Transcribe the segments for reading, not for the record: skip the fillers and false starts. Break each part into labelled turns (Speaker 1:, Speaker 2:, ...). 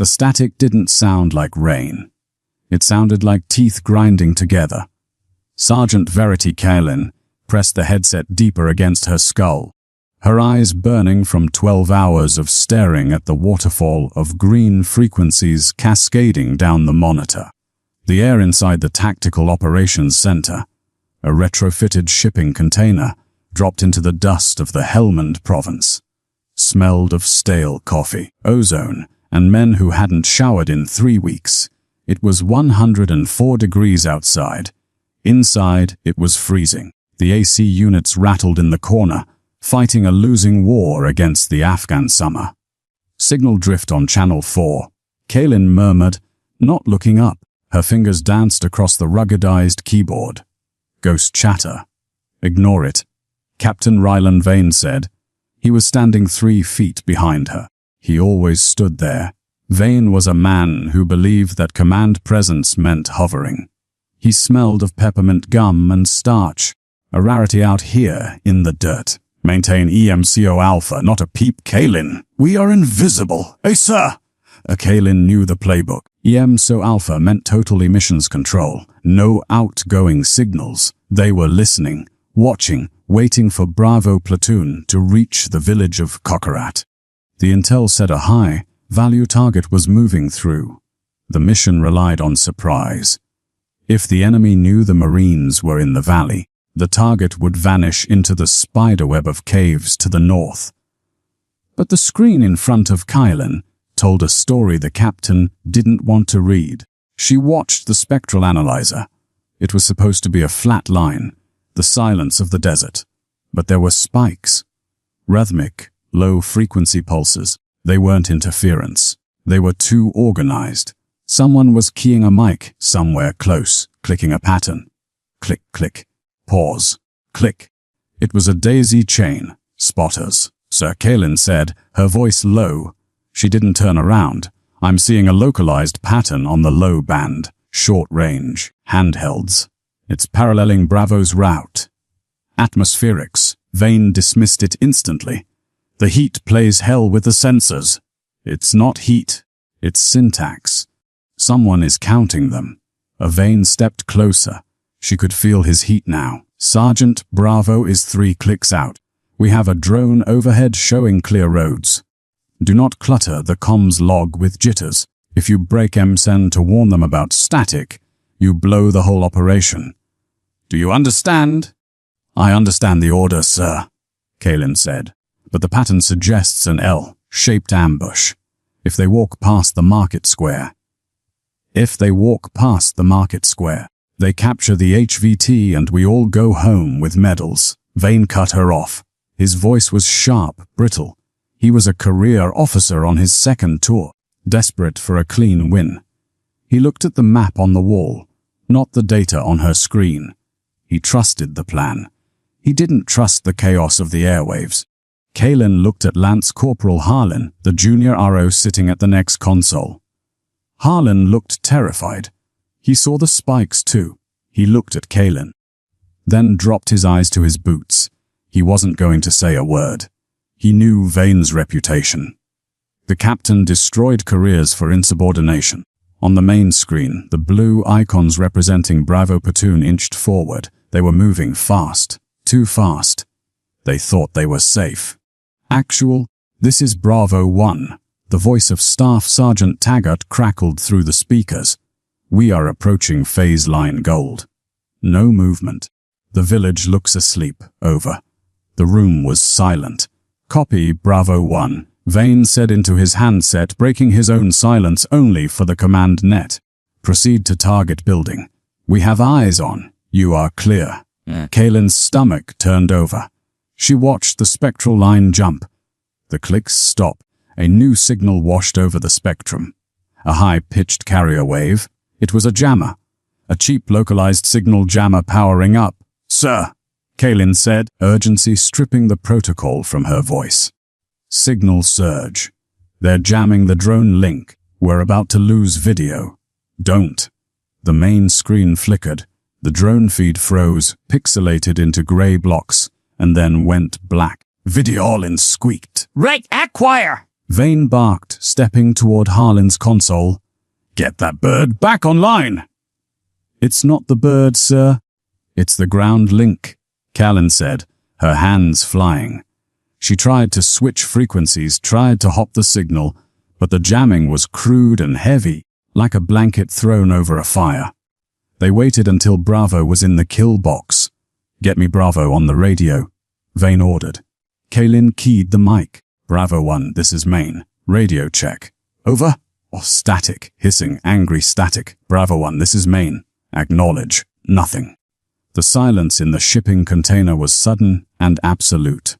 Speaker 1: The static didn't sound like rain. It sounded like teeth grinding together. Sergeant Verity Kaelin pressed the headset deeper against her skull, her eyes burning from 12 hours of staring at the waterfall of green frequencies cascading down the monitor. The air inside the Tactical Operations Center, a retrofitted shipping container, dropped into the dust of the Helmand province. Smelled of stale coffee, ozone, and men who hadn't showered in 3 weeks. It was 104 degrees outside. Inside, it was freezing. The AC units rattled in the corner, fighting a losing war against the Afghan summer. Signal drift on Channel 4. Kaelin murmured, not looking up. Her fingers danced across the ruggedized keyboard. Ghost chatter. Ignore it, Captain Ryland Vane said. He was standing 3 feet behind her. He always stood there. Vane was a man who believed that command presence meant hovering. He smelled of peppermint gum and starch, a rarity out here in the dirt. Maintain EMCO Alpha, not a peep, Kaelin. We are invisible. Hey, sir! Kaelin knew the playbook. EMCO Alpha meant total emissions control. No outgoing signals. They were listening, watching, waiting for Bravo platoon to reach the village of Kokarat. The intel said a high-value target was moving through. The mission relied on surprise. If the enemy knew the Marines were in the valley, the target would vanish into the spiderweb of caves to the north. But the screen in front of Kaelin told a story the captain didn't want to read. She watched the spectral analyzer. It was supposed to be a flat line, the silence of the desert. But there were spikes. Rhythmic, low-frequency pulses. They weren't interference. They were too organized. Someone was keying a mic somewhere close, clicking a pattern. Click, click. Pause. Click. It was a daisy chain. Spotters. Sir Kaelin said, her voice low. She didn't turn around. I'm seeing a localized pattern on the low band. Short range. Handhelds. It's paralleling Bravo's route. Atmospherics. Vane dismissed it instantly. The heat plays hell with the sensors. It's not heat. It's syntax. Someone is counting them. Vane stepped closer. She could feel his heat now. Sergeant, Bravo is 3 clicks out. We have a drone overhead showing clear roads. Do not clutter the comms log with jitters. If you break MSEN to warn them about static, you blow the whole operation. Do you understand? I understand the order, sir, Kaelin said. But the pattern suggests an L-shaped ambush. If they walk past the market square. They capture the HVT and we all go home with medals. Vane cut her off. His voice was sharp, brittle. He was a career officer on his 2nd tour, desperate for a clean win. He looked at the map on the wall, not the data on her screen. He trusted the plan. He didn't trust the chaos of the airwaves. Kaelin looked at Lance Corporal Harlan, the junior RO sitting at the next console. Harlan looked terrified. He saw the spikes too. He looked at Kaelin, then dropped his eyes to his boots. He wasn't going to say a word. He knew Vane's reputation. The captain destroyed careers for insubordination. On the main screen, the blue icons representing Bravo platoon inched forward. They were moving fast, too fast. They thought they were safe. Actual, this is Bravo 1. The voice of Staff Sergeant Taggart crackled through the speakers. We are approaching phase line gold. No movement. The village looks asleep. Over. The room was silent. Copy, Bravo 1. Vane said into his handset, breaking his own silence only for the command net. Proceed to target building. We have eyes on. You are clear. Kaelin's stomach turned over. She watched the spectral line jump. The clicks stop. A new signal washed over the spectrum. A high-pitched carrier wave. It was a jammer. A cheap localized signal jammer powering up. Sir, Kaelin said, urgency stripping the protocol from her voice. Signal surge. They're jamming the drone link. We're about to lose video. Don't. The main screen flickered. The drone feed froze, pixelated into gray blocks, and then went black. Videolin squeaked.
Speaker 2: Right, acquire!
Speaker 1: Vane barked, stepping toward Harlan's console. "Get that bird back online!" "It's not the bird, sir. It's the ground link," Callan said, her hands flying. She tried to switch frequencies, tried to hop the signal, but the jamming was crude and heavy, like a blanket thrown over a fire. They waited until Bravo was in the kill box. "Get me Bravo on the radio," Vane ordered. Kaylin keyed the mic. "Bravo 1, this is Maine. Radio check. Over?" "Oh, static, hissing, angry static. Bravo 1, this is Maine. Acknowledge. Nothing." The silence in the shipping container was sudden and absolute.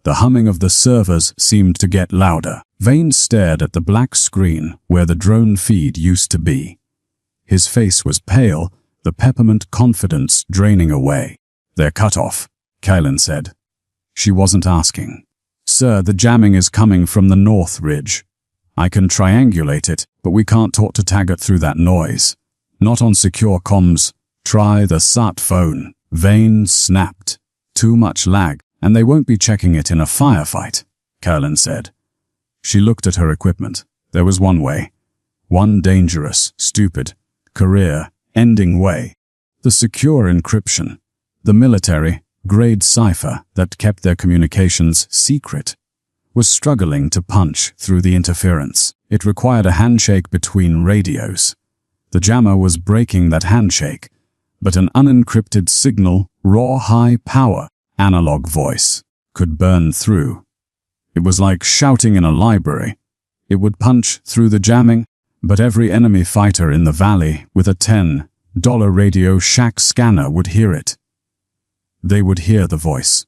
Speaker 1: The humming of the servers seemed to get louder. Vane stared at the black screen where the drone feed used to be. His face was pale, the peppermint confidence draining away. "They're cut off," Kaylin said. She wasn't asking. "Sir, the jamming is coming from the north ridge. I can triangulate it, but we can't talk to Taggart through that noise. Not on secure comms. Try the SAT phone." Vane snapped. "Too much lag, and they won't be checking it in a firefight," Kaylin said. She looked at her equipment. There was one way. One dangerous, stupid, career-ending way. The secure encryption. The military-grade cipher that kept their communications secret was struggling to punch through the interference. It required a handshake between radios. The jammer was breaking that handshake, but an unencrypted signal, raw high-power, analog voice, could burn through. It was like shouting in a library. It would punch through the jamming, but every enemy fighter in the valley with a $10 Radio Shack scanner would hear it. They would hear the voice.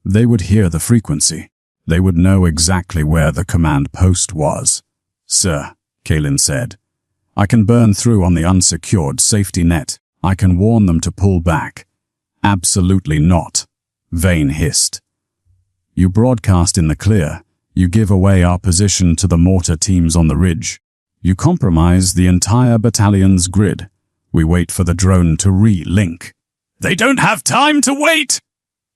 Speaker 1: They would hear the frequency. They would know exactly where the command post was. "Sir," Kaylin said, "I can burn through on the unsecured safety net. I can warn them to pull back." "Absolutely not," Vane hissed. "You broadcast in the clear. You give away our position to the mortar teams on the ridge. You compromise the entire battalion's grid. We wait for the drone to re-link." "They don't have time to wait!"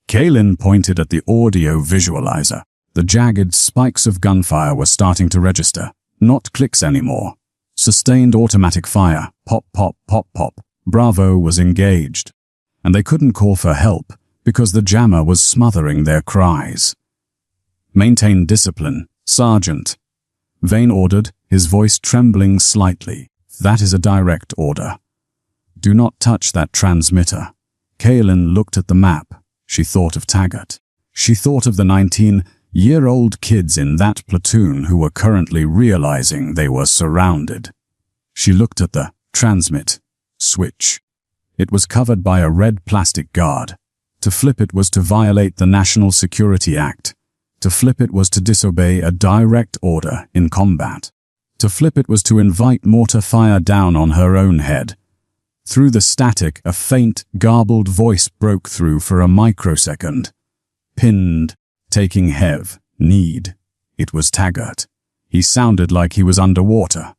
Speaker 1: Kaylin pointed at the audio visualizer. The jagged spikes of gunfire were starting to register. Not clicks anymore. Sustained automatic fire. Pop, pop, pop, pop. Bravo was engaged. And they couldn't call for help because the jammer was smothering their cries. "Maintain discipline, Sergeant," Vane ordered, his voice trembling slightly. "That is a direct order. Do not touch that transmitter." Kaylin looked at the map. She thought of Taggart. She thought of the 19-year-old kids in that platoon who were currently realizing they were surrounded. She looked at the transmit switch. It was covered by a red plastic guard. To flip it was to violate the National Security Act. To flip it was to disobey a direct order in combat. To flip it was to invite mortar fire down on her own head. Through the static, a faint, garbled voice broke through for a microsecond. "Pinned, taking hev, need." It was Taggart. He sounded like he was underwater.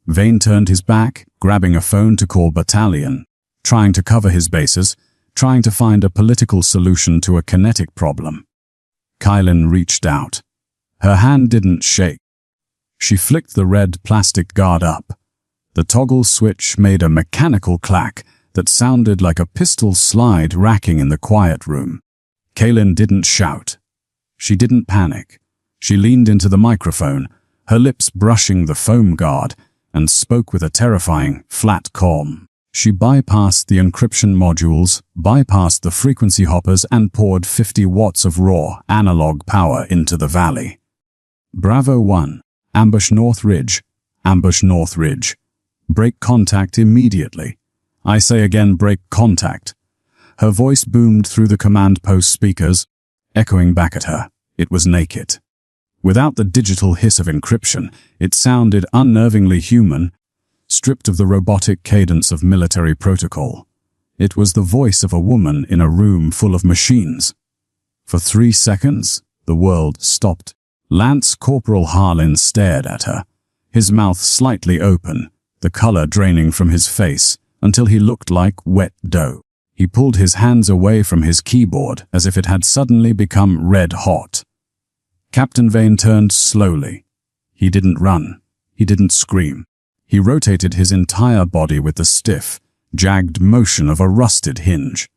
Speaker 1: Vane turned his back, grabbing a phone to call battalion, trying to cover his bases, trying to find a political solution to a kinetic problem. Kaylin reached out. Her hand didn't shake. She flicked the red plastic guard up. The toggle switch made a mechanical clack that sounded like a pistol slide racking in the quiet room. Kaylin didn't shout. She didn't panic. She leaned into the microphone, her lips brushing the foam guard, and spoke with a terrifying, flat calm. She bypassed the encryption modules, bypassed the frequency hoppers, and poured 50 watts of raw, analog power into the valley. "Bravo 1, ambush North Ridge, ambush North Ridge. Break contact immediately. I say again, break contact." Her voice boomed through the command post speakers, echoing back at her. It was naked. Without the digital hiss of encryption, it sounded unnervingly human, stripped of the robotic cadence of military protocol. It was the voice of a woman in a room full of machines. For 3 seconds, the world stopped. Lance Corporal Harlan stared at her, his mouth slightly open, the color draining from his face until he looked like wet dough. He pulled his hands away from his keyboard as if it had suddenly become red hot. Captain Vane turned slowly. He didn't run. He didn't scream. He rotated his entire body with the stiff, jagged motion of a rusted hinge.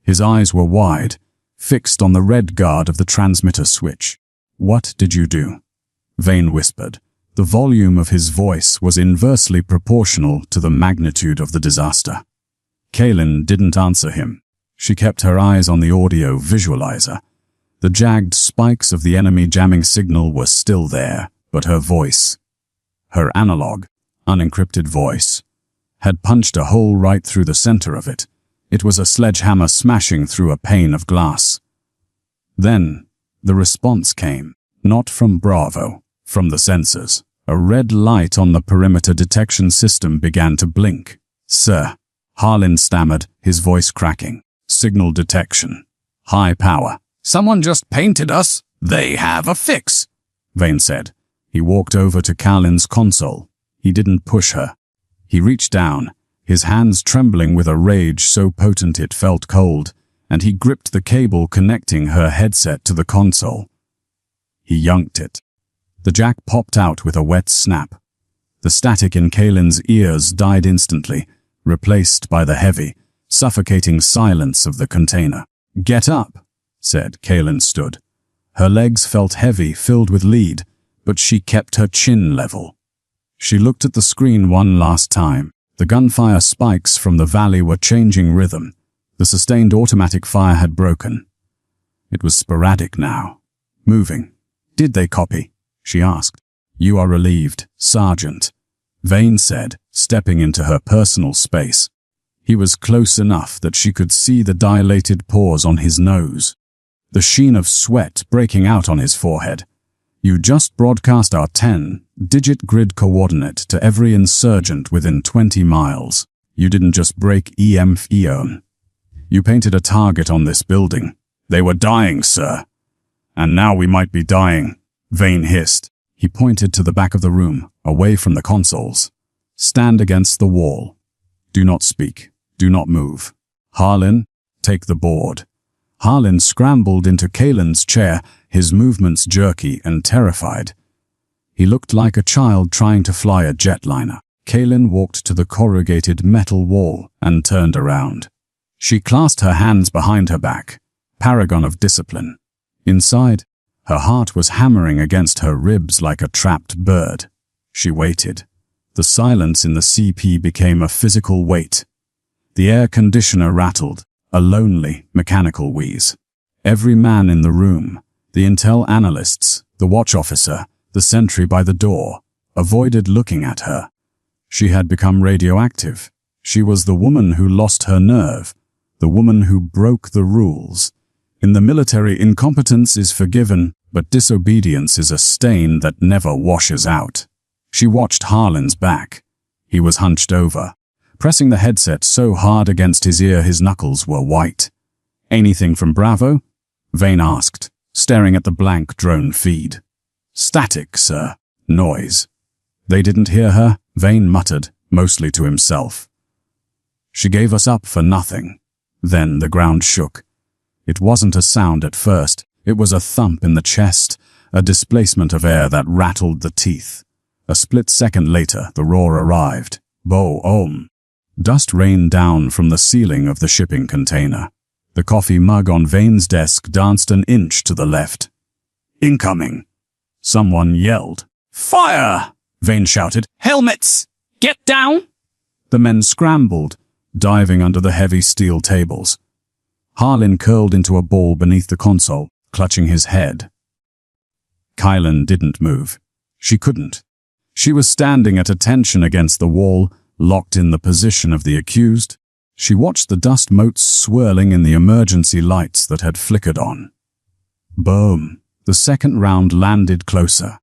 Speaker 1: His eyes were wide, fixed on the red guard of the transmitter switch. "What did you do?" Vane whispered. The volume of his voice was inversely proportional to the magnitude of the disaster. Kaelin didn't answer him. She kept her eyes on the audio visualizer. The jagged spikes of the enemy jamming signal were still there, but her voice, her analog, unencrypted voice, had punched a hole right through the center of it. It was a sledgehammer smashing through a pane of glass. Then, the response came, not from Bravo, from the sensors. A red light on the perimeter detection system began to blink. "Sir," Harlan stammered, his voice cracking. "Signal detection. High power." "Someone just painted us. They have a fix," Vane said. He walked over to Kaelin's console. He didn't push her. He reached down, his hands trembling with a rage so potent it felt cold, and he gripped the cable connecting her headset to the console. He yanked it. The jack popped out with a wet snap. The static in Kaelin's ears died instantly, replaced by the heavy, suffocating silence of the container. "Get up," said. Kaelin stood. Her legs felt heavy, filled with lead, but she kept her chin level. She looked at the screen one last time. The gunfire spikes from the valley were changing rhythm. The sustained automatic fire had broken. It was sporadic now, moving. "Did they copy?" she asked. "You are relieved, Sergeant," Vane said, stepping into her personal space. He was close enough that she could see the dilated pores on his nose, the sheen of sweat breaking out on his forehead. "You just broadcast our 10-digit grid coordinate to every insurgent within 20 miles. You didn't just break EMF. You painted a target on this building. They were dying, sir. And now we might be dying," Vane hissed. He pointed to the back of the room, away from the consoles. "Stand against the wall. Do not speak. Do not move. Harlan, take the board." Harlan scrambled into Kaelin's chair, his movements jerky and terrified. He looked like a child trying to fly a jetliner. Kaelin walked to the corrugated metal wall and turned around. She clasped her hands behind her back, paragon of discipline. Inside, her heart was hammering against her ribs like a trapped bird. She waited. The silence in the CP became a physical weight. The air conditioner rattled, a lonely, mechanical wheeze. Every man in the room, the intel analysts, the watch officer, the sentry by the door, avoided looking at her. She had become radioactive. She was the woman who lost her nerve, the woman who broke the rules. In the military, incompetence is forgiven, but disobedience is a stain that never washes out. She watched Harlan's back. He was hunched over, pressing the headset so hard against his ear his knuckles were white. "Anything from Bravo?" Vane asked, staring at the blank drone feed. "Static, sir. Noise." "They didn't hear her?" Vane muttered, mostly to himself. "She gave us up for nothing." Then the ground shook. It wasn't a sound at first. It was a thump in the chest, a displacement of air that rattled the teeth. A split second later, the roar arrived. Bo-om. Dust rained down from the ceiling of the shipping container. The coffee mug on Vane's desk danced an inch to the left. "Incoming!" Someone yelled. "Fire!" Vane shouted. "Helmets! Get down!" The men scrambled, diving under the heavy steel tables. Harlan curled into a ball beneath the console, clutching his head. Kaelin didn't move. She couldn't. She was standing at attention against the wall, locked in the position of the accused. She watched the dust motes swirling in the emergency lights that had flickered on. Boom! The second round landed closer.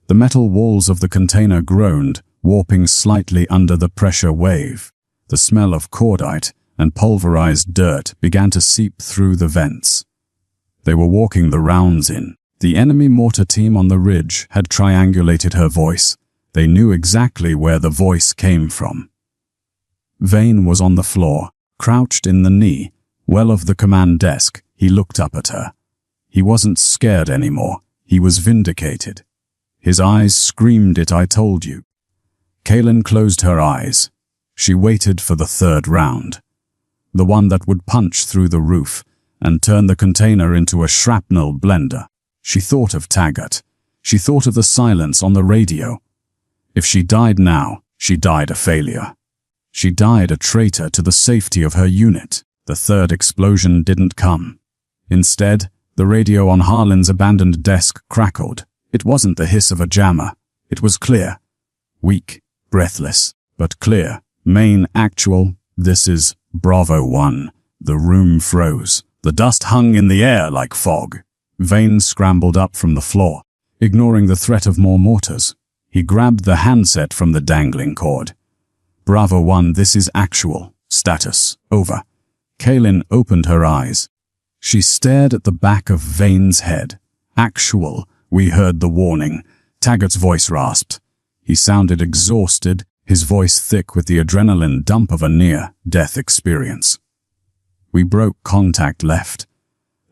Speaker 1: The metal walls of the container groaned, warping slightly under the pressure wave. The smell of cordite and pulverized dirt began to seep through the vents. They were walking the rounds in. The enemy mortar team on the ridge had triangulated her voice. They knew exactly where the voice came from. Vane was on the floor, crouched in the knee, well of the command desk. He looked up at her. He wasn't scared anymore. He was vindicated. His eyes screamed it, "I told you." Kaelin closed her eyes. She waited for the third round. The one that would punch through the roof and turn the container into a shrapnel blender. She thought of Taggart. She thought of the silence on the radio. If she died now, she died a failure. She died a traitor to the safety of her unit. The third explosion didn't come. Instead, the radio on Harlan's abandoned desk crackled. It wasn't the hiss of a jammer. It was clear. Weak, breathless, but clear. Main actual, this is Bravo 1. The room froze. The dust hung in the air like fog. Vane scrambled up from the floor, ignoring the threat of more mortars. He grabbed the handset from the dangling cord. Bravo 1, this is actual. Status, over. Kaelin opened her eyes. She stared at the back of Vane's head. Actual, we heard the warning. Taggart's voice rasped. He sounded exhausted, his voice thick with the adrenaline dump of a near-death experience. We broke contact left.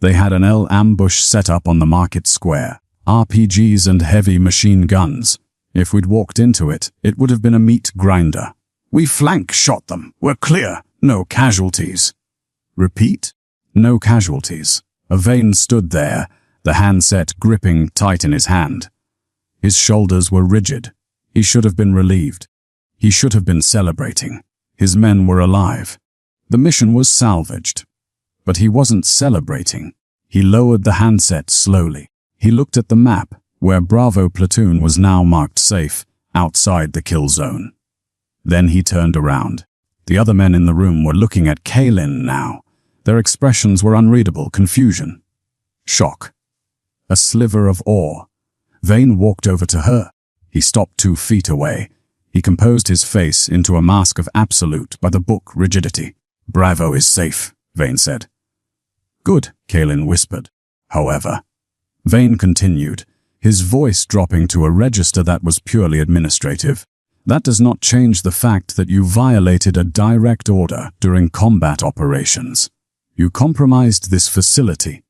Speaker 1: They had an L ambush set up on the market square. RPGs and heavy machine guns. If we'd walked into it, it would have been a meat grinder. We flank shot them. We're clear. No casualties. Repeat? No casualties. Vane stood there, the handset gripping tight in his hand. His shoulders were rigid. He should have been relieved. He should have been celebrating. His men were alive. The mission was salvaged. But he wasn't celebrating. He lowered the handset slowly. He looked at the map, where Bravo platoon was now marked safe, outside the kill zone. Then he turned around. The other men in the room were looking at Kaelin now. Their expressions were unreadable: confusion, shock, a sliver of awe. Vane walked over to her. He stopped 2 feet away. He composed his face into a mask of absolute, by-the-book rigidity. "Bravo is safe," Vane said. "Good," Kaelin whispered. "However," Vane continued, his voice dropping to a register that was purely administrative, "that does not change the fact that you violated a direct order during combat operations. You compromised this facility.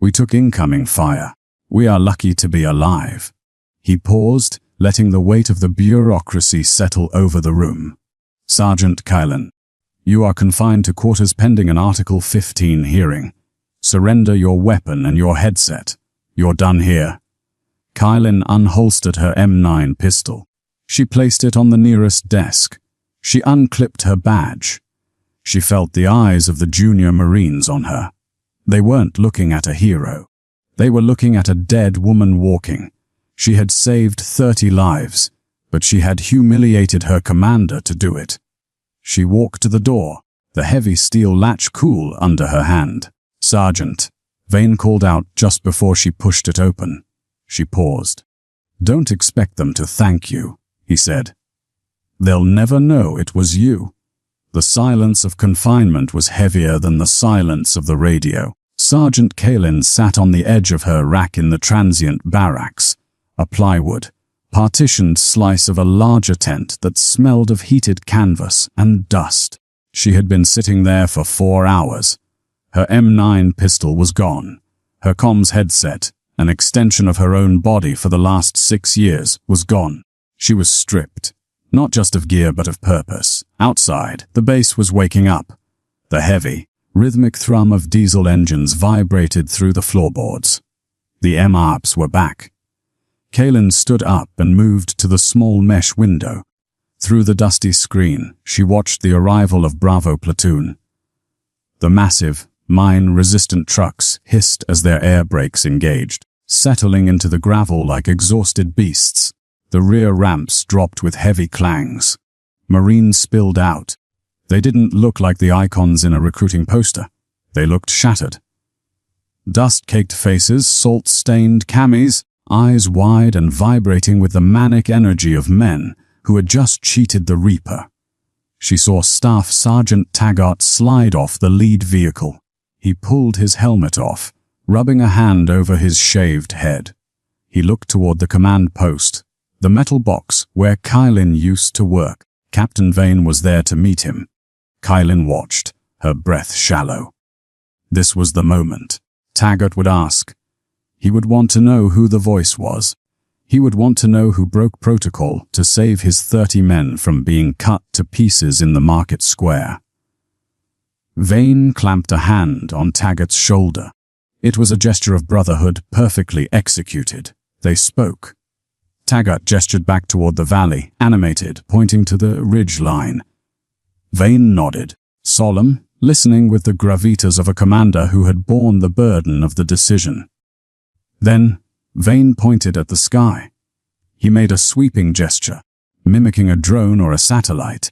Speaker 1: We took incoming fire. We are lucky to be alive." He paused, letting the weight of the bureaucracy settle over the room. "Sergeant Kaelin, you are confined to quarters pending an Article 15 hearing. Surrender your weapon and your headset. You're done here." Kaelin unholstered her M9 pistol. She placed it on the nearest desk. She unclipped her badge. She felt the eyes of the junior Marines on her. They weren't looking at a hero. They were looking at a dead woman walking. She had saved 30 lives, but she had humiliated her commander to do it. She walked to the door, the heavy steel latch cool under her hand. "Sergeant," Vane called out just before she pushed it open. She paused. "Don't expect them to thank you," he said. "They'll never know it was you." The silence of confinement was heavier than the silence of the radio. Sergeant Kaelin sat on the edge of her rack in the transient barracks, a plywood, partitioned slice of a larger tent that smelled of heated canvas and dust. She had been sitting there for 4 hours. Her M9 pistol was gone. Her comms headset, an extension of her own body for the last 6 years, was gone. She was stripped, not just of gear but of purpose. Outside, the base was waking up. The heavy, rhythmic thrum of diesel engines vibrated through the floorboards. The MRPs were back. Kaelin stood up and moved to the small mesh window. Through the dusty screen, she watched the arrival of Bravo platoon. The massive, mine-resistant trucks hissed as their air brakes engaged, settling into the gravel like exhausted beasts. The rear ramps dropped with heavy clangs. Marines spilled out. They didn't look like the icons in a recruiting poster. They looked shattered. Dust-caked faces, salt-stained camis, eyes wide and vibrating with the manic energy of men who had just cheated the Reaper. She saw Staff Sergeant Taggart slide off the lead vehicle. He pulled his helmet off, rubbing a hand over his shaved head. He looked toward the command post, the metal box where Kaelin used to work. Captain Vane was there to meet him. Kaelin watched, her breath shallow. This was the moment. Taggart would ask. He would want to know who the voice was. He would want to know who broke protocol to save his 30 men from being cut to pieces in the market square. Vane clamped a hand on Taggart's shoulder. It was a gesture of brotherhood perfectly executed. They spoke. Taggart gestured back toward the valley, animated, pointing to the ridge line. Vane nodded, solemn, listening with the gravitas of a commander who had borne the burden of the decision. Then, Vane pointed at the sky. He made a sweeping gesture, mimicking a drone or a satellite.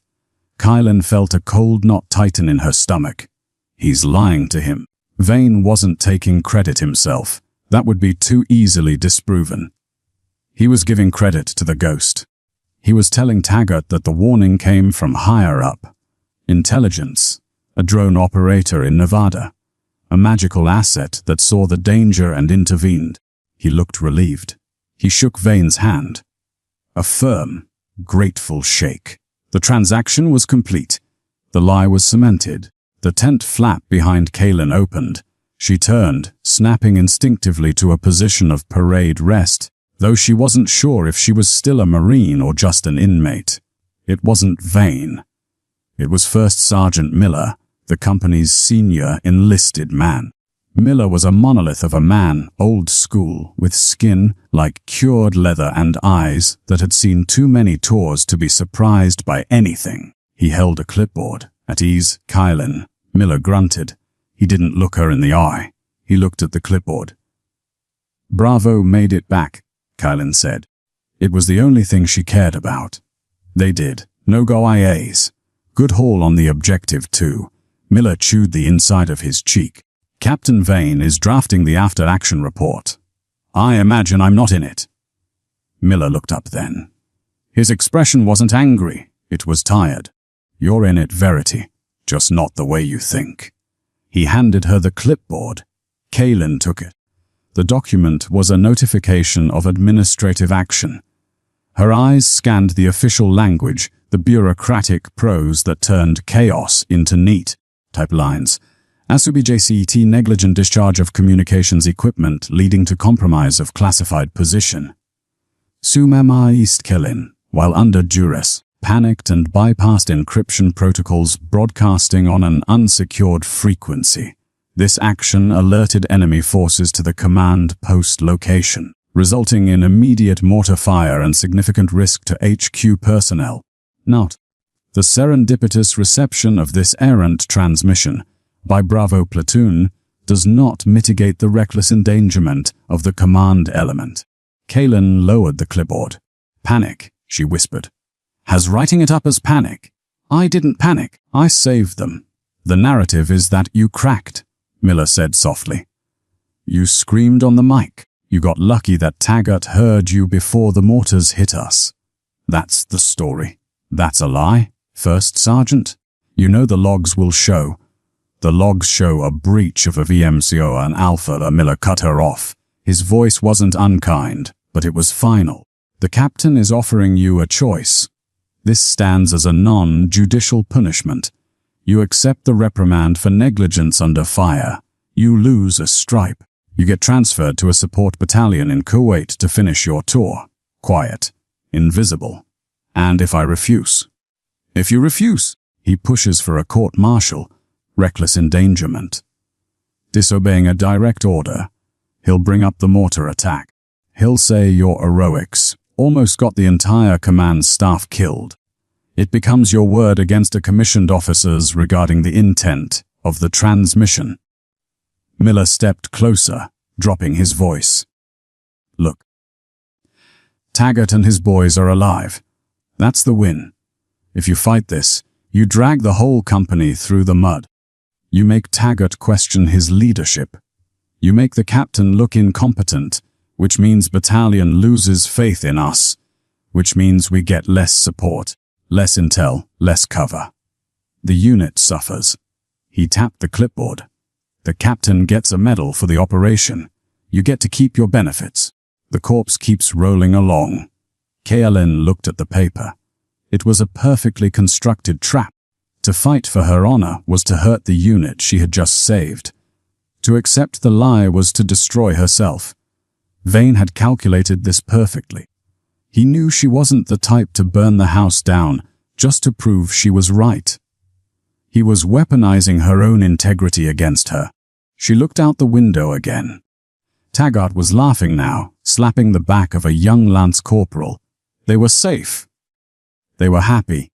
Speaker 1: Kylan felt a cold knot tighten in her stomach. He's lying to him. Vane wasn't taking credit himself. That would be too easily disproven. He was giving credit to the ghost. He was telling Taggart that the warning came from higher up. Intelligence, a drone operator in Nevada, a magical asset that saw the danger and intervened. He looked relieved. He shook Vane's hand. A firm, grateful shake. The transaction was complete. The lie was cemented. The tent flap behind Kaylin opened. She turned, snapping instinctively to a position of parade rest, though she wasn't sure if she was still a Marine or just an inmate. It wasn't Vane. It was First Sergeant Miller, the company's senior enlisted man. Miller was a monolith of a man, old school, with skin like cured leather and eyes that had seen too many tours to be surprised by anything. He held a clipboard. At ease, Kylan. Miller grunted. He didn't look her in the eye. He looked at the clipboard. Bravo made it back, Kylan said. It was the only thing she cared about. They did. No go IAs. Good haul on the objective too. Miller chewed the inside of his cheek. Captain Vane is drafting the after-action report. I imagine I'm not in it. Miller looked up then. His expression wasn't angry. It was tired. You're in it, Verity. Just not the way you think. He handed her the clipboard. Kaylin took it. The document was a notification of administrative action. Her eyes scanned the official language, the bureaucratic prose that turned chaos into neat type lines. Asubi JCET negligent discharge of communications equipment leading to compromise of classified position. Sumema East Kellin, while under duress, panicked and bypassed encryption protocols broadcasting on an unsecured frequency. This action alerted enemy forces to the command post location, resulting in immediate mortar fire and significant risk to HQ personnel. Note: the serendipitous reception of this errant transmission by Bravo Platoon does not mitigate the reckless endangerment of the command element. Kaylin lowered the clipboard. Panic, she whispered. Has writing it up as panic. I didn't panic. I saved them. The narrative is that you cracked, Miller said softly. You screamed on the mic. You got lucky that Taggart heard you before the mortars hit us. That's the story. That's a lie, First Sergeant. You know the logs will show. The logs show a breach of a VMCO and Alpha. Miller cut her off. His voice wasn't unkind, but it was final. The captain is offering you a choice. This stands as a non-judicial punishment. You accept the reprimand for negligence under fire. You lose a stripe. You get transferred to a support battalion in Kuwait to finish your tour. Quiet. Invisible. And if I refuse? If you refuse, he pushes for a court-martial. Reckless endangerment. Disobeying a direct order. He'll bring up the mortar attack. He'll say your heroics almost got the entire command staff killed. It becomes your word against a commissioned officers regarding the intent of the transmission. Miller stepped closer, dropping his voice. Look. Taggart and his boys are alive. That's the win. If you fight this, you drag the whole company through the mud. You make Taggart question his leadership. You make the captain look incompetent, which means battalion loses faith in us, which means we get less support, less intel, less cover. The unit suffers. He tapped the clipboard. The captain gets a medal for the operation. You get to keep your benefits. The corpse keeps rolling along. KLN looked at the paper. It was a perfectly constructed trap. To fight for her honor was to hurt the unit she had just saved. To accept the lie was to destroy herself. Vane had calculated this perfectly. He knew she wasn't the type to burn the house down just to prove she was right. He was weaponizing her own integrity against her. She looked out the window again. Taggart was laughing now, slapping the back of a young lance corporal. They were safe. They were happy.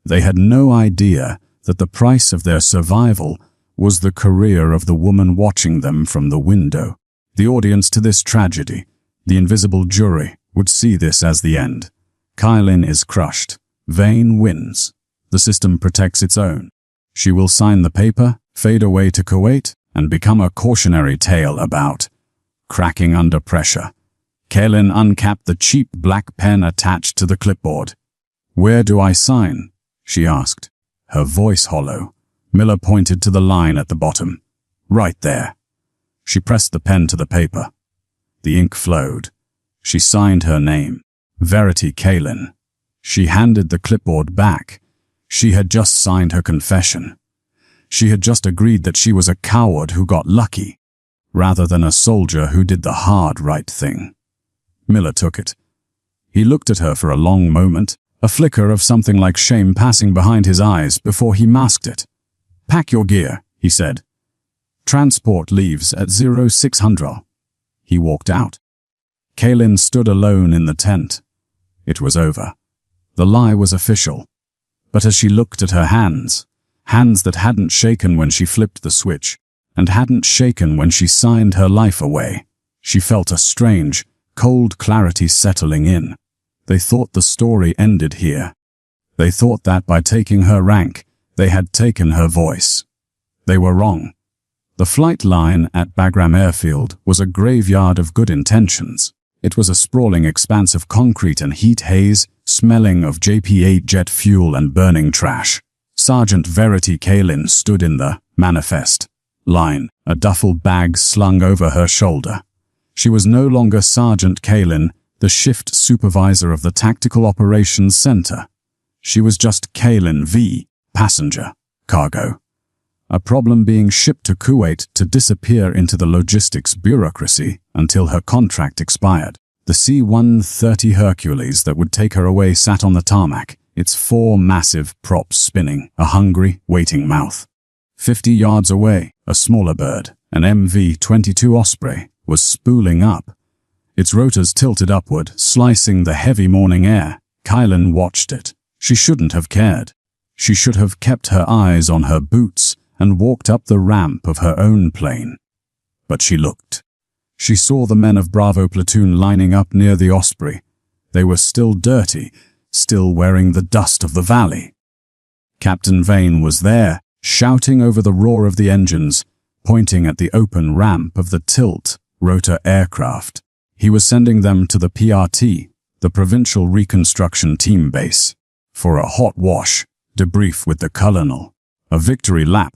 Speaker 1: They had no idea that the price of their survival was the career of the woman watching them from the window. The audience to this tragedy, the invisible jury, would see this as the end. Kailin is crushed. Vane wins. The system protects its own. She will sign the paper, fade away to Kuwait, and become a cautionary tale about cracking under pressure. Kailin uncapped the cheap black pen attached to the clipboard. "Where do I sign?" she asked, her voice hollow. Miller pointed to the line at the bottom. "Right there." She pressed the pen to the paper. The ink flowed. She signed her name, Verity Kailin. She handed the clipboard back. She had just signed her confession. She had just agreed that she was a coward who got lucky, rather than a soldier who did the hard right thing. Miller took it. He looked at her for a long moment, a flicker of something like shame passing behind his eyes before he masked it. "Pack your gear," he said. "Transport leaves at 0600. He walked out. Kailin stood alone in the tent. It was over. The lie was official. But as she looked at her hands, hands that hadn't shaken when she flipped the switch, and hadn't shaken when she signed her life away, she felt a strange, cold clarity settling in. They thought the story ended here. They thought that by taking her rank, they had taken her voice. They were wrong. The flight line at Bagram Airfield was a graveyard of good intentions. It was a sprawling expanse of concrete and heat haze, smelling of JP-8 jet fuel and burning trash. Sergeant Verity Kailin stood in the manifest line, a duffel bag slung over her shoulder. She was no longer Sergeant Kailin, the shift supervisor of the Tactical Operations Center. She was just Kailin V, passenger, cargo. A problem being shipped to Kuwait to disappear into the logistics bureaucracy until her contract expired. The C-130 Hercules that would take her away sat on the tarmac, its 4 massive props spinning, a hungry, waiting mouth. 50 yards away, a smaller bird, an MV-22 Osprey, was spooling up. Its rotors tilted upward, slicing the heavy morning air. Kailin watched it. She shouldn't have cared. She should have kept her eyes on her boots and walked up the ramp of her own plane. But she looked. She saw the men of Bravo platoon lining up near the Osprey. They were still dirty, still wearing the dust of the valley. Captain Vane was there, shouting over the roar of the engines, pointing at the open ramp of the tilt-rotor aircraft. He was sending them to the PRT, the Provincial Reconstruction Team Base, for a hot wash, debrief with the colonel. A victory lap.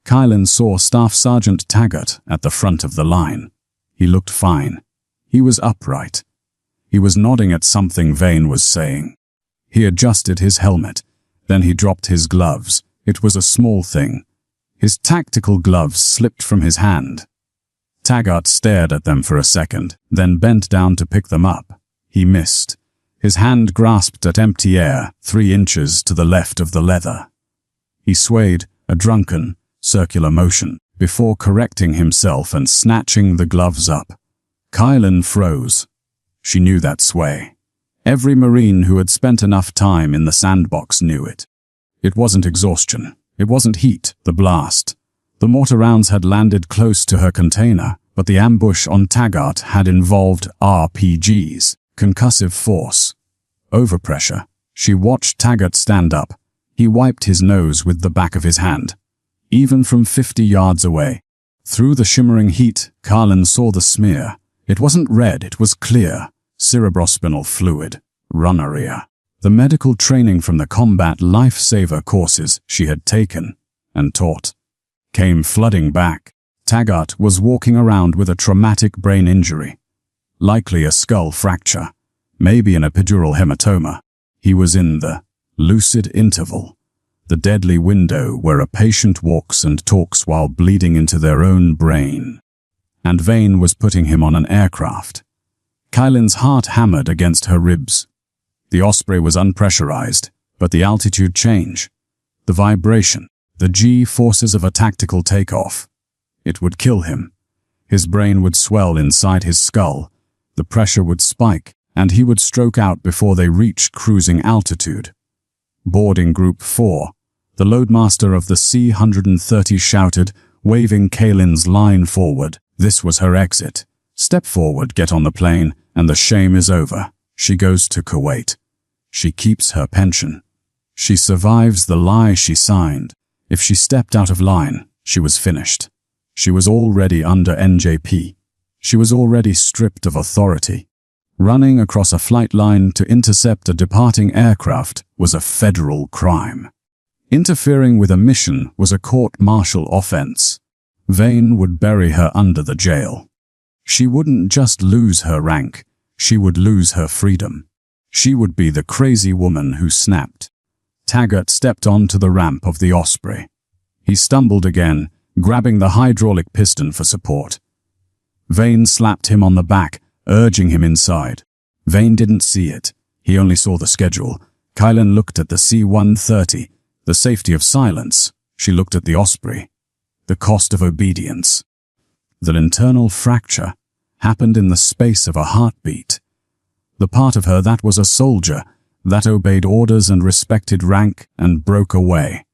Speaker 1: Kailin saw Staff Sergeant Taggart at the front of the line. He looked fine. He was upright. He was nodding at something Vane was saying. He adjusted his helmet. Then he dropped his gloves. It was a small thing. His tactical gloves slipped from his hand. Taggart stared at them for a second, then bent down to pick them up. He missed. His hand grasped at empty air, 3 inches to the left of the leather. He swayed, a drunken, circular motion, before correcting himself and snatching the gloves up. Kailin froze. She knew that sway. Every Marine who had spent enough time in the sandbox knew it. It wasn't exhaustion. It wasn't heat, the blast. The mortar rounds had landed close to her container, but the ambush on Taggart had involved RPGs, concussive force, overpressure. She watched Taggart stand up. He wiped his nose with the back of his hand. Even from 50 yards away, through the shimmering heat, Kailin saw the smear. It wasn't red, it was clear. Cerebrospinal fluid. Rhunorrhea. The medical training from the combat lifesaver courses she had taken and taught came flooding back. Taggart was walking around with a traumatic brain injury, likely a skull fracture, maybe an epidural hematoma. He was in the lucid interval, the deadly window where a patient walks and talks while bleeding into their own brain. And Vane was putting him on an aircraft, Kylin's heart hammered against her ribs. The Osprey was unpressurized, but the altitude change, the vibration, the G-forces of a tactical takeoff. It would kill him. His brain would swell inside his skull, the pressure would spike, and he would stroke out before they reached cruising altitude. Boarding Group 4, the loadmaster of the C-130 shouted, waving Kylin's line forward. This was her exit. Step forward, get on the plane, and the shame is over. She goes to Kuwait. She keeps her pension. She survives the lie she signed. If she stepped out of line, she was finished. She was already under NJP. She was already stripped of authority. Running across a flight line to intercept a departing aircraft was a federal crime. Interfering with a mission was a court-martial offense. Vane would bury her under the jail. She wouldn't just lose her rank, she would lose her freedom. She would be the crazy woman who snapped. Taggart stepped onto the ramp of the Osprey. He stumbled again, grabbing the hydraulic piston for support. Vane slapped him on the back, urging him inside. Vane didn't see it. He only saw the schedule. Kylin looked at the C-130, the safety of silence. She looked at the Osprey. The cost of obedience. The internal fracture happened in the space of a heartbeat. The part of her that was a soldier, that obeyed orders and respected rank and broke away.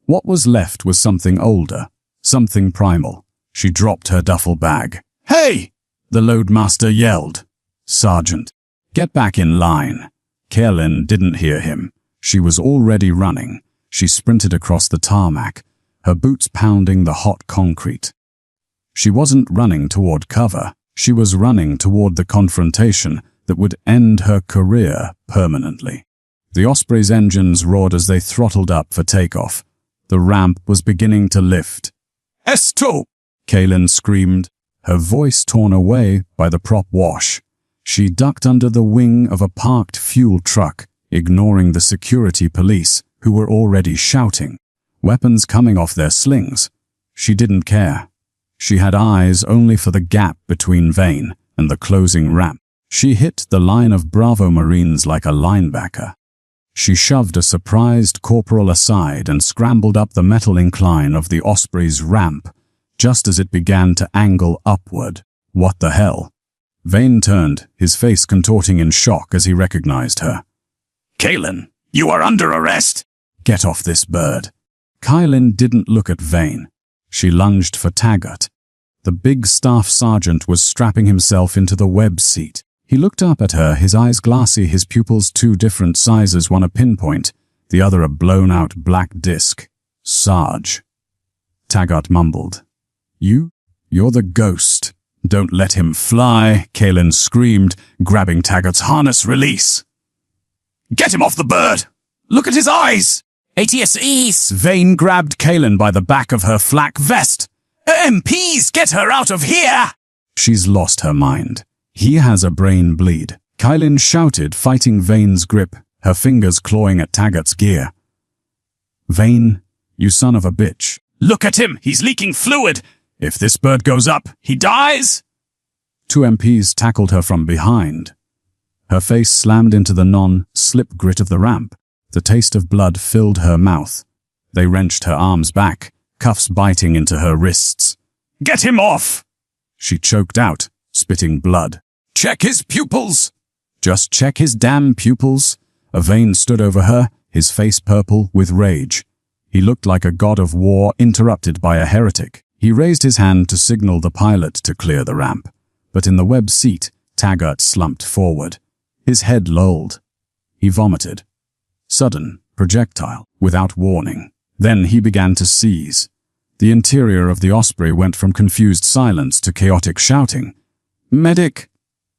Speaker 1: What was left was something older, something primal. She dropped her duffel bag. "Hey!" the loadmaster yelled. "Sergeant, get back in line." Kylin didn't hear him. She was already running. She sprinted across the tarmac, her boots pounding the hot concrete. She wasn't running toward cover. She was running toward the confrontation that would end her career permanently. The Osprey's engines roared as they throttled up for takeoff. The ramp was beginning to lift. "Esto!" Kylin screamed, her voice torn away by the prop wash. She ducked under the wing of a parked fuel truck, ignoring the security police, who were already shouting, weapons coming off their slings. She didn't care. She had eyes only for the gap between Vane and the closing ramp. She hit the line of Bravo Marines like a linebacker. She shoved a surprised corporal aside and scrambled up the metal incline of the Osprey's ramp, just as it began to angle upward. What the hell? Vane turned, his face contorting in shock as he recognized her. "Kylin, you are under arrest!" "Get off this bird." Kylin didn't look at Vane. She lunged for Taggart. The big staff sergeant was strapping himself into the web seat. He looked up at her, his eyes glassy, his pupils two different sizes, one a pinpoint, the other a blown-out black disc. "Sarge." Taggart mumbled. You're the ghost. "Don't let him fly," Kylin screamed, grabbing Taggart's harness. "Release." "Get him off the bird! Look at his eyes!" "ATSEs!" Vane grabbed Kylin by the back of her flak vest. "MPs, get her out of here!" "She's lost her mind. He has a brain bleed," Kylin shouted, fighting Vane's grip, her fingers clawing at Taggart's gear. "Vane, you son of a bitch. Look at him! He's leaking fluid! If this bird goes up, he dies!" Two MPs tackled her from behind. Her face slammed into the non-slip grit of the ramp. The taste of blood filled her mouth. They wrenched her arms back, cuffs biting into her wrists. "Get him off!" She choked out, spitting blood. "Check his pupils!" "Just check his damn pupils." A Vane stood over her, his face purple with rage. He looked like a god of war interrupted by a heretic. He raised his hand to signal the pilot to clear the ramp, but in the web seat, Taggart slumped forward. His head lolled. He vomited. Sudden, projectile, without warning. Then he began to seize. The interior of the Osprey went from confused silence to chaotic shouting. "Medic!"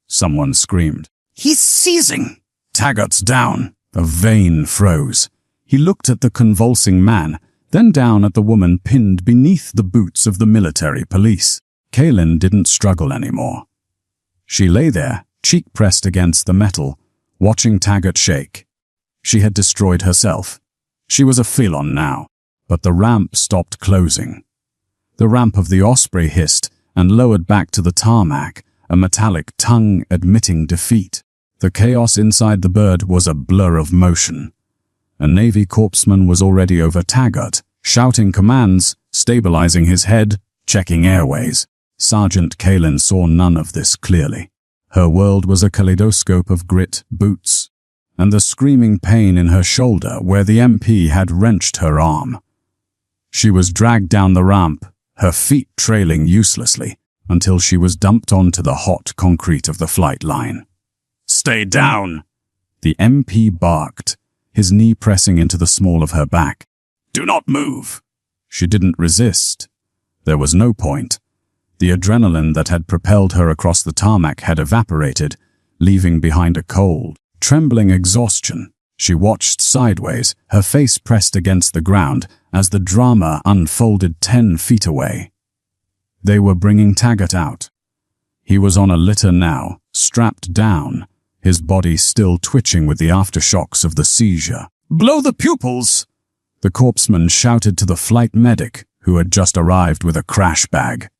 Speaker 1: Someone screamed. "He's seizing!" "Taggart's down." A Vane froze. He looked at the convulsing man, then down at the woman pinned beneath the boots of the military police. Kylin didn't struggle anymore. She lay there, cheek pressed against the metal, watching Taggart shake. She had destroyed herself. She was a felon now, but the ramp stopped closing. The ramp of the Osprey hissed and lowered back to the tarmac, a metallic tongue admitting defeat. The chaos inside the bird was a blur of motion. A Navy corpsman was already over Taggart, shouting commands, stabilizing his head, checking airways. Sergeant Kalin saw none of this clearly. Her world was a kaleidoscope of grit, boots, and the screaming pain in her shoulder where the MP had wrenched her arm. She was dragged down the ramp, her feet trailing uselessly, until she was dumped onto the hot concrete of the flight line. "Stay down!" The MP barked, his knee pressing into the small of her back. "Do not move!" She didn't resist. There was no point. The adrenaline that had propelled her across the tarmac had evaporated, leaving behind a cold, trembling exhaustion. She watched sideways, her face pressed against the ground, as the drama unfolded 10 feet away. They were bringing Taggart out. He was on a litter now, strapped down, his body still twitching with the aftershocks of the seizure. "Blow the pupils!" The corpsman shouted to the flight medic, who had just arrived with a crash bag.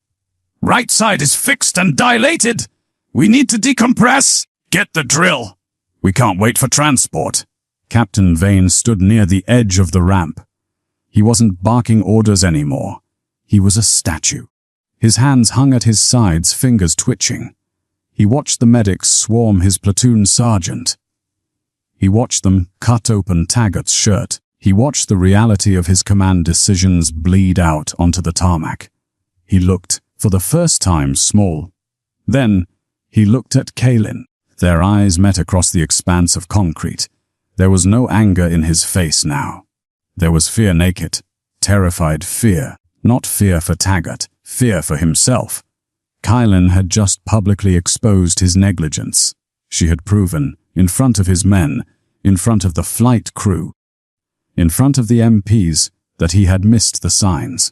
Speaker 1: "Right side is fixed and dilated! We need to decompress! Get the drill! We can't wait for transport!" Captain Vane stood near the edge of the ramp. He wasn't barking orders anymore. He was a statue. His hands hung at his sides, fingers twitching. He watched the medics swarm his platoon sergeant. He watched them cut open Taggart's shirt. He watched the reality of his command decisions bleed out onto the tarmac. He looked, for the first time, small. Then, he looked at Kalin. Their eyes met across the expanse of concrete. There was no anger in his face now. There was fear naked, terrified fear. Not fear for Taggart, fear for himself. Kalin had just publicly exposed his negligence. She had proven, in front of his men, in front of the flight crew, in front of the MPs, that he had missed the signs,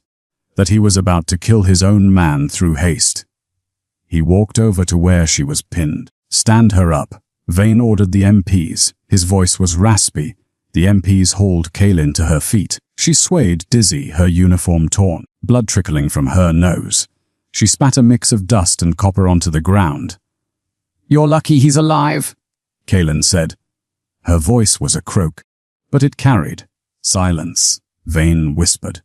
Speaker 1: that he was about to kill his own man through haste. He walked over to where she was pinned. "Stand her up," Vane ordered the MPs. His voice was raspy. The MPs hauled Kalin to her feet. She swayed, dizzy, her uniform torn, blood trickling from her nose. She spat a mix of dust and copper onto the ground. "You're lucky he's alive," Kalin said. Her voice was a croak, but it carried. "Silence," Vane whispered.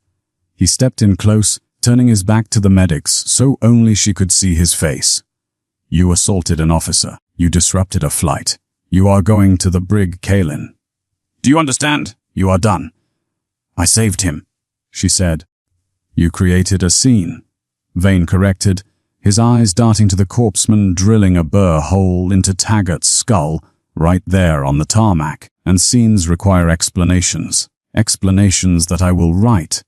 Speaker 1: He stepped in close, turning his back to the medics so only she could see his face. "You assaulted an officer. You disrupted a flight. You are going to the brig, Kalin. Do you understand? You are done." "I saved him," she said. "You created a scene," Vane corrected, his eyes darting to the corpsman drilling a burr hole into Taggart's skull right there on the tarmac. "And scenes require explanations. Explanations that I will write."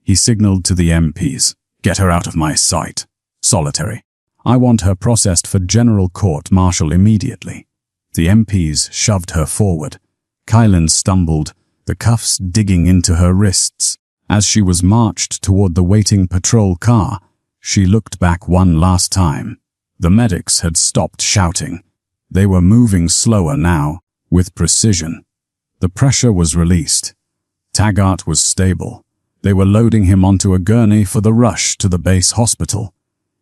Speaker 1: He signaled to the MPs. "Get her out of my sight. Solitary. I want her processed for general court-martial immediately." The MPs shoved her forward. Kalin stumbled, the cuffs digging into her wrists. As she was marched toward the waiting patrol car, she looked back one last time. The medics had stopped shouting. They were moving slower now, with precision. The pressure was released. Taggart was stable. They were loading him onto a gurney for the rush to the base hospital.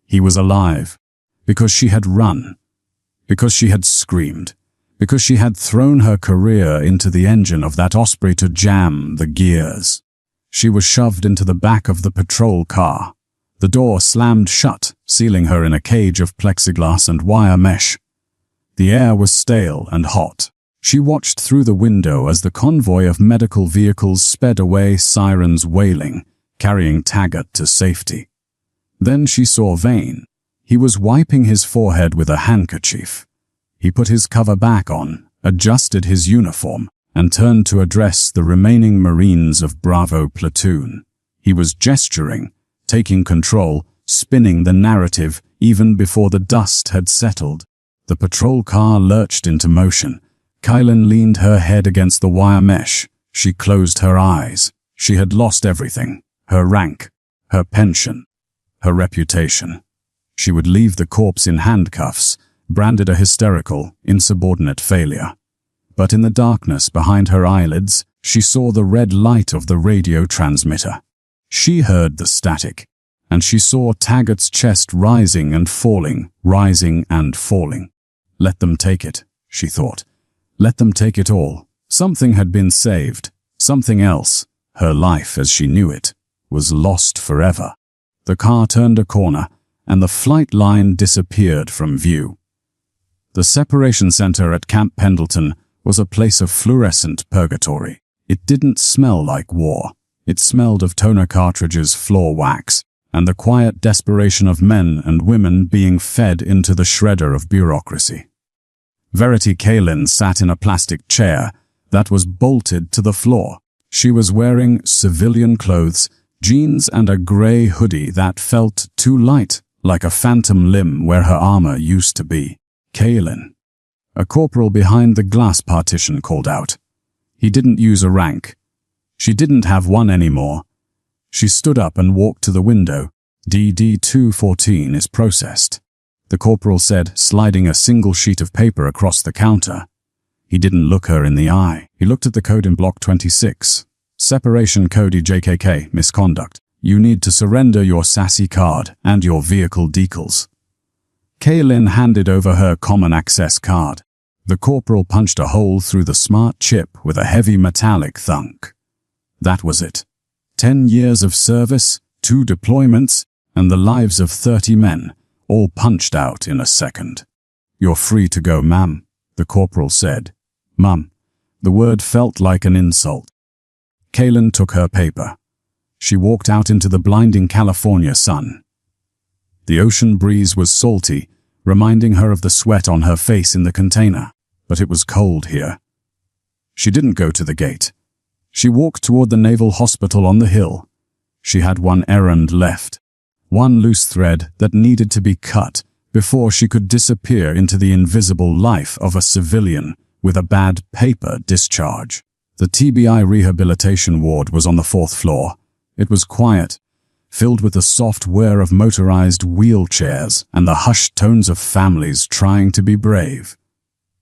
Speaker 1: He was alive, because she had run, because she had screamed, because she had thrown her career into the engine of that Osprey to jam the gears. She was shoved into the back of the patrol car. The door slammed shut, sealing her in a cage of plexiglass and wire mesh. The air was stale and hot. She watched through the window as the convoy of medical vehicles sped away, sirens wailing, carrying Taggart to safety. Then she saw Vane. He was wiping his forehead with a handkerchief. He put his cover back on, adjusted his uniform, and turned to address the remaining Marines of Bravo platoon. He was gesturing, taking control, spinning the narrative even before the dust had settled. The patrol car lurched into motion. Kalin leaned her head against the wire mesh. She closed her eyes. She had lost everything. Her rank, her pension, her reputation. She would leave the corpse in handcuffs, branded a hysterical, insubordinate failure. But in the darkness behind her eyelids, she saw the red light of the radio transmitter. She heard the static, and she saw Taggart's chest rising and falling, rising and falling. Let them take it, she thought. Let them take it all. Something had been saved. Something else, her life as she knew it, was lost forever. The car turned a corner, and the flight line disappeared from view. The separation center at Camp Pendleton was a place of fluorescent purgatory. It didn't smell like war. It smelled of toner cartridges, floor wax, and the quiet desperation of men and women being fed into the shredder of bureaucracy. Verity Kalin sat in a plastic chair that was bolted to the floor. She was wearing civilian clothes, jeans and a gray hoodie that felt too light, like a phantom limb where her armor used to be. Kalin. A corporal behind the glass partition called out. He didn't use a rank. She didn't have one anymore. She stood up and walked to the window. DD-214 is processed, the corporal said, sliding a single sheet of paper across the counter. He didn't look her in the eye. He looked at the code in Block 26. Separation Code JKK, misconduct. You need to surrender your SASI card and your vehicle decals. Kalin handed over her common access card. The corporal punched a hole through the smart chip with a heavy metallic thunk. That was it. 10 years of service, 2 deployments, and the lives of 30 men, all punched out in a second. You're free to go, ma'am, the corporal said. Ma'am. The word felt like an insult. Kalin took her paper. She walked out into the blinding California sun. The ocean breeze was salty, reminding her of the sweat on her face in the container, but it was cold here. She didn't go to the gate. She walked toward the Naval Hospital on the hill. She had one errand left, one loose thread that needed to be cut before she could disappear into the invisible life of a civilian with a bad paper discharge. The TBI rehabilitation ward was on the 4th floor. It was quiet, filled with the soft whir of motorized wheelchairs and the hushed tones of families trying to be brave.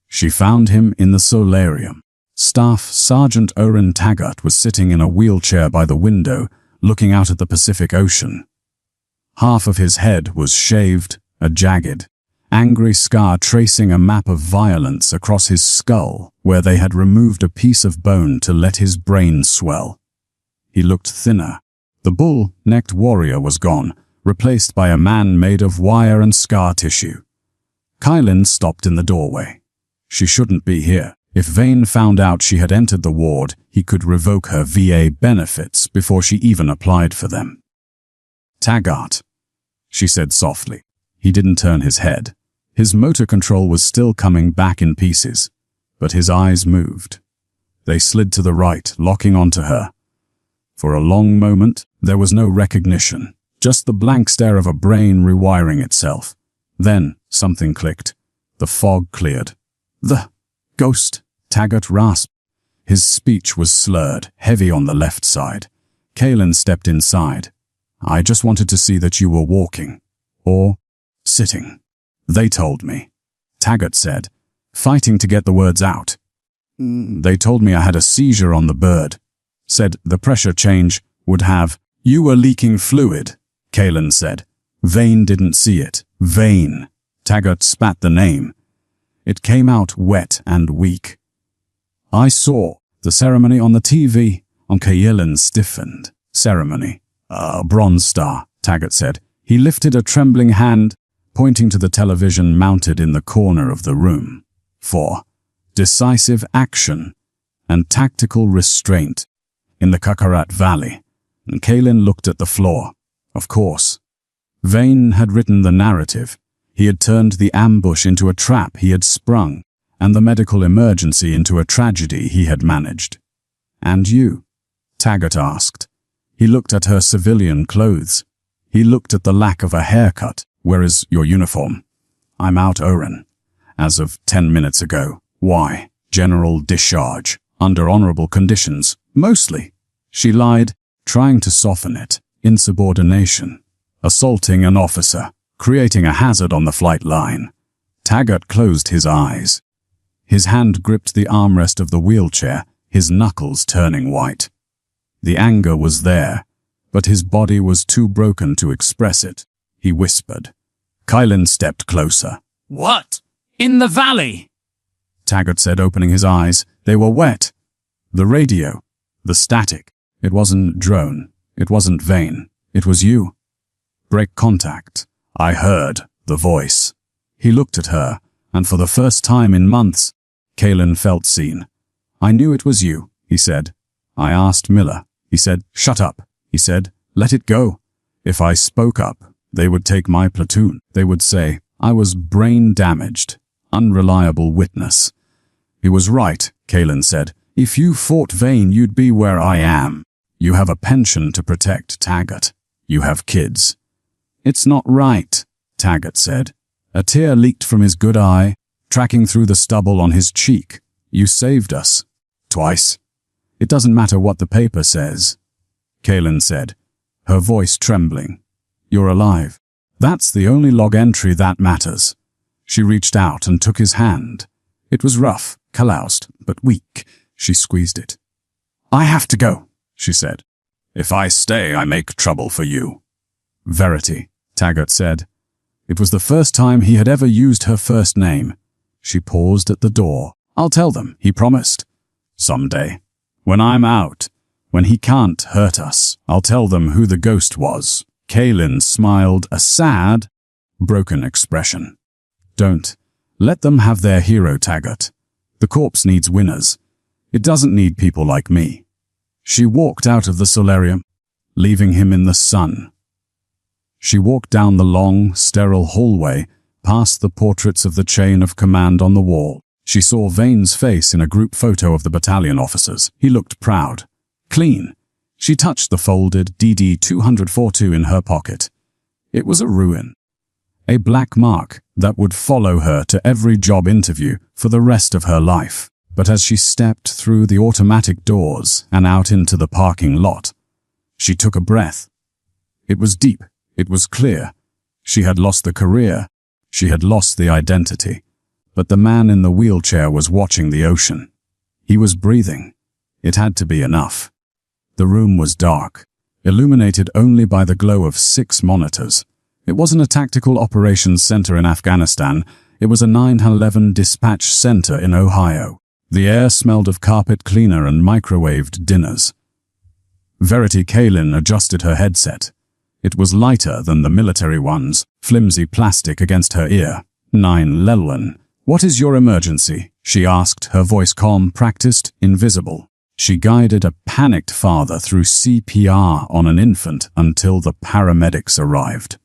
Speaker 1: She found him in the solarium. Staff Sergeant Oren Taggart was sitting in a wheelchair by the window, looking out at the Pacific Ocean. Half of his head was shaved, a jagged, angry scar tracing a map of violence across his skull where they had removed a piece of bone to let his brain swell. He looked thinner. The bull-necked warrior was gone, replaced by a man made of wire and scar tissue. Kalin stopped in the doorway. She shouldn't be here. If Vane found out she had entered the ward, he could revoke her VA benefits before she even applied for them. Taggart, she said softly. He didn't turn his head. His motor control was still coming back in pieces, but his eyes moved. They slid to the right, locking onto her. For a long moment, there was no recognition, just the blank stare of a brain rewiring itself. Then, something clicked. The fog cleared. The ghost, Taggart rasped. His speech was slurred, heavy on the left side. Kalin stepped inside. I just wanted to see that you were walking. Or sitting. They told me, Taggart said, fighting to get the words out. They told me I had a seizure on the bird. Said the pressure change would have. You were leaking fluid, Kalin said. Vane didn't see it. Vane. Taggart spat the name. It came out wet and weak. I saw the ceremony on the TV. Kalin stiffened. Ceremony. A Bronze Star, Taggart said. He lifted a trembling hand, pointing to the television mounted in the corner of the room. For decisive action and tactical restraint in the Kakarat Valley. And Kalin looked at the floor. Of course. Vane had written the narrative. He had turned the ambush into a trap he had sprung, and the medical emergency into a tragedy he had managed. And you? Taggart asked. He looked at her civilian clothes. He looked at the lack of a haircut. Where is your uniform? I'm out, Oren. As of 10 minutes ago. Why? General discharge. Under honorable conditions. Mostly. She lied, trying to soften it. Insubordination. Assaulting an officer. Creating a hazard on the flight line. Taggart closed his eyes. His hand gripped the armrest of the wheelchair, his knuckles turning white. The anger was there, but his body was too broken to express it. He whispered. Kylan stepped closer.
Speaker 2: What? In the valley?
Speaker 1: Taggart said, opening his eyes. They were wet. The radio. The static. It wasn't drone. It wasn't Vane. It was you. Break contact. I heard the voice. He looked at her, and for the first time in months, Kylan felt seen. I knew it was you, he said. I asked Miller. He said, shut up. He said, let it go. If I spoke up, they would take my platoon. They would say I was brain damaged, unreliable witness. He was right, Kylan said. If you fought Vane, you'd be where I am. You have a pension to protect, Taggart. You have kids. It's not right, Taggart said. A tear leaked from his good eye, tracking through the stubble on his cheek. You saved us. Twice. It doesn't matter what the paper says, Kylan said, her voice trembling. You're alive. That's the only log entry that matters. She reached out and took his hand. It was rough, calloused, but weak. She squeezed it. I have to go, she said. If I stay, I make trouble for you. Verity, Taggart said. It was the first time he had ever used her first name. She paused at the door. I'll tell them, he promised. Someday. When I'm out, when he can't hurt us, I'll tell them who the ghost was. Kylan smiled a sad, broken expression. Don't. Let them have their hero, Taggart. The corpse needs winners. It doesn't need people like me. She walked out of the solarium, leaving him in the sun. She walked down the long, sterile hallway, past the portraits of the chain of command on the wall. She saw Vane's face in a group photo of the battalion officers. He looked proud, clean. She touched the folded DD-242 in her pocket. It was a ruin. A black mark that would follow her to every job interview for the rest of her life. But as she stepped through the automatic doors and out into the parking lot, she took a breath. It was deep. It was clear. She had lost the career. She had lost the identity. But the man in the wheelchair was watching the ocean. He was breathing. It had to be enough. The room was dark, illuminated only by the glow of 6 monitors. It wasn't a tactical operations center in Afghanistan. It was a 9/11 dispatch center in Ohio. The air smelled of carpet cleaner and microwaved dinners. Verity Kylan adjusted her headset. It was lighter than the military ones, flimsy plastic against her ear. 9/11. What is your emergency? She asked, her voice calm, practiced, invisible. She guided a panicked father through CPR on an infant until the paramedics arrived.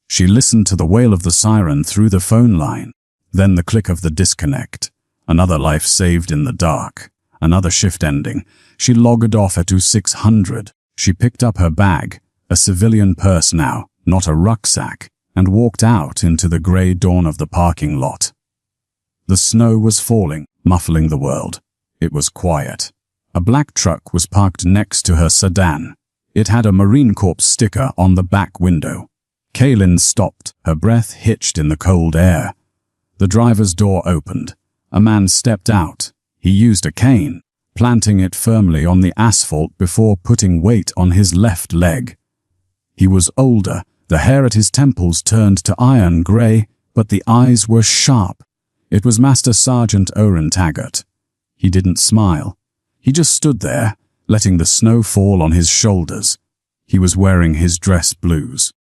Speaker 1: She listened to the wail of the siren through the phone line, then the click of the disconnect. Another life saved in the dark. Another shift ending. She logged off at 600. She picked up her bag, a civilian purse now, not a rucksack, and walked out into the grey dawn of the parking lot. The snow was falling, muffling the world. It was quiet. A black truck was parked next to her sedan. It had a Marine Corps sticker on the back window. Kylan stopped, her breath hitched in the cold air. The driver's door opened. A man stepped out. He used a cane, planting it firmly on the asphalt before putting weight on his left leg. He was older. The hair at his temples turned to iron grey, but the eyes were sharp. It was Master Sergeant Oren Taggart. He didn't smile. He just stood there, letting the snow fall on his shoulders. He was wearing his dress blues.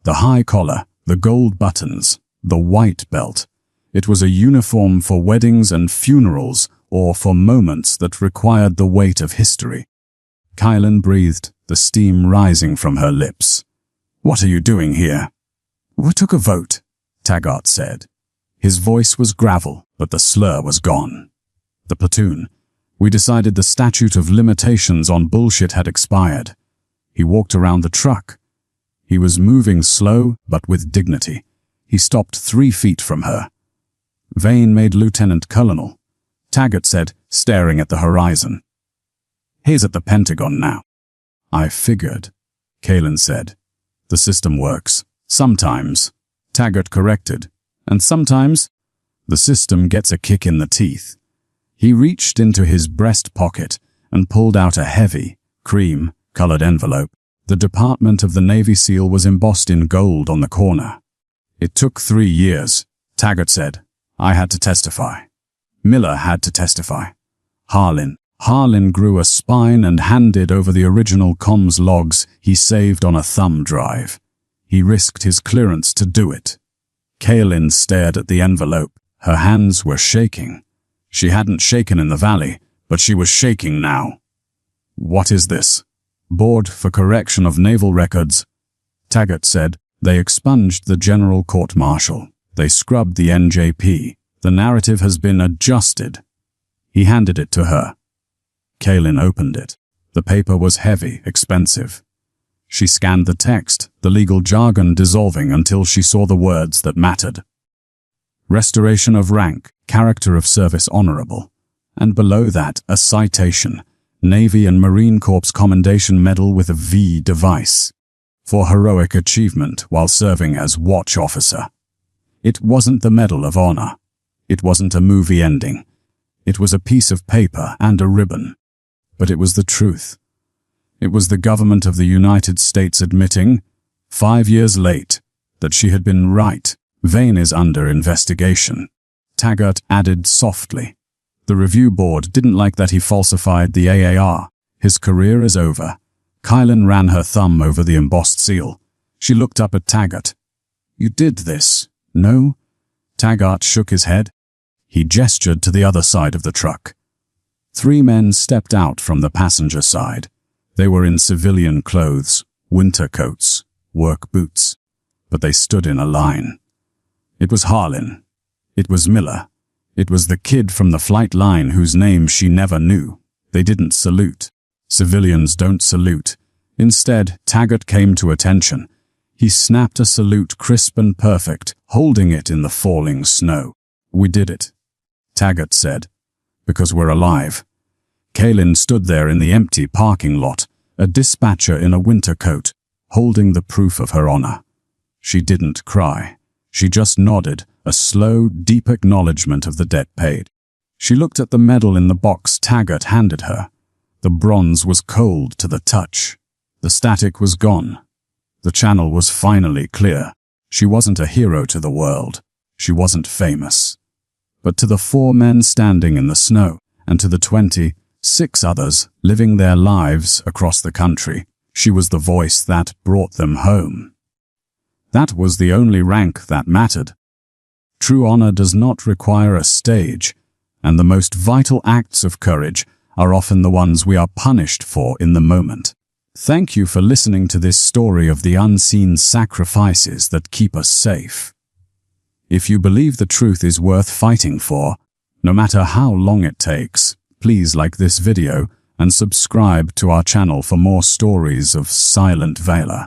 Speaker 1: The high collar, the gold buttons, the white belt. It was a uniform for weddings and funerals, or for moments that required the weight of history. Kylan breathed, the steam rising from her lips. What are you doing here? We took a vote, Taggart said. His voice was gravel, but the slur was gone. The platoon. We decided the statute of limitations on bullshit had expired. He walked around the truck. He was moving slow, but with dignity. He stopped 3 feet from her. Vane made Lieutenant Colonel, Taggart said, staring at the horizon. He's at the Pentagon now. I figured, Kylan said. The system works. Sometimes, Taggart corrected, and sometimes the system gets a kick in the teeth. He reached into his breast pocket and pulled out a heavy, cream-colored envelope. The Department of the Navy seal was embossed in gold on the corner. It took 3 years, Taggart said. I had to testify. Miller had to testify. Harlan grew a spine and handed over the original comms logs he saved on a thumb drive. He risked his clearance to do it. Kaylin stared at the envelope. Her hands were shaking. She hadn't shaken in the valley, but she was shaking now. What is this? Board for Correction of Naval Records, Taggart said. They expunged the General Court-Martial. They scrubbed the NJP. The narrative has been adjusted. He handed it to her. Kaylin opened it. The paper was heavy, expensive. She scanned the text, the legal jargon dissolving until she saw the words that mattered. Restoration of rank, character of service honorable. And below that, a citation, Navy and Marine Corps Commendation Medal with a V device, for heroic achievement while serving as watch officer. It wasn't the Medal of Honor. It wasn't a movie ending. It was a piece of paper and a ribbon. But it was the truth. It was the government of the United States admitting, 5 years late, that she had been right. Vane is under investigation. Taggart added softly. The review board didn't like that he falsified the AAR. His career is over. Kaylin ran her thumb over the embossed seal. She looked up at Taggart. You did this, no? Taggart shook his head. He gestured to the other side of the truck. 3 men stepped out from the passenger side. They were in civilian clothes, winter coats, work boots, but they stood in a line. It was Harlan. It was Miller. It was the kid from the flight line whose name she never knew. They didn't salute. Civilians don't salute. Instead, Taggart came to attention. He snapped a salute crisp and perfect, holding it in the falling snow. We did it, Taggart said, because we're alive. Kaylin stood there in the empty parking lot, a dispatcher in a winter coat, holding the proof of her honor. She didn't cry. She just nodded, a slow, deep acknowledgement of the debt paid. She looked at the medal in the box Taggart handed her. The bronze was cold to the touch. The static was gone. The channel was finally clear. She wasn't a hero to the world. She wasn't famous. But to the 4 men standing in the snow, and to the 26 others living their lives across the country, she was the voice that brought them home. That was the only rank that mattered. True honor does not require a stage, and the most vital acts of courage are often the ones we are punished for in the moment. Thank you for listening to this story of the unseen sacrifices that keep us safe. If you believe the truth is worth fighting for, no matter how long it takes, please like this video and subscribe to our channel for more stories of silent valor.